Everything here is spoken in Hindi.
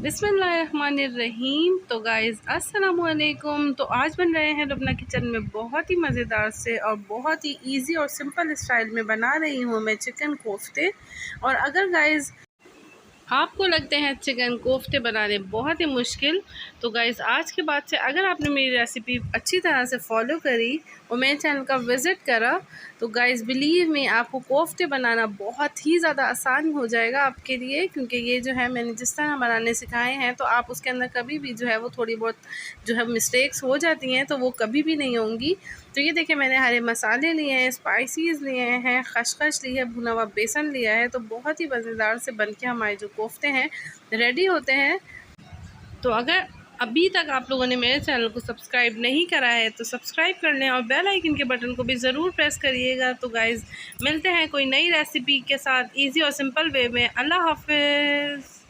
बिस्मिल्लाहिर्रहमानिर्रहीम। तो गाइज़ अस्सलामुअलैकुम। तो आज बन रहे हैं लुबना किचन में बहुत ही मज़ेदार से और बहुत ही इजी और सिंपल स्टाइल में बना रही हूँ मैं चिकन कोफ्ते। और अगर गाइज़ आपको लगते हैं चिकन कोफ्ते बनाने बहुत ही मुश्किल, तो गाइज़ आज के बाद से अगर आपने मेरी रेसिपी अच्छी तरह से फॉलो करी और मेरे चैनल का विज़िट करा तो गाइज़ बिलीव मी आपको कोफ्ते बनाना बहुत ही ज़्यादा आसान हो जाएगा आपके लिए, क्योंकि ये जो है मैंने जिस तरह बनाने सिखाए हैं तो आप उसके अंदर कभी भी जो है वो थोड़ी बहुत जो है मिस्टेक्स हो जाती हैं तो वो कभी भी नहीं होंगी। तो ये देखिए मैंने हरे मसाले लिए हैं, स्पाइसीज़ लिए हैं, खसखस ली है, भुना हुआ बेसन लिया है। तो बहुत ही मज़ेदार से बन के हमारे जो कोफ्ते हैं रेडी होते हैं। तो अगर अभी तक आप लोगों ने मेरे चैनल को सब्सक्राइब नहीं करा है तो सब्सक्राइब कर लें और बेल आइकन के बटन को भी ज़रूर प्रेस करिएगा। तो गाइज़ मिलते हैं कोई नई रेसिपी के साथ इजी और सिंपल वे में। अल्लाह हाफ़िज़।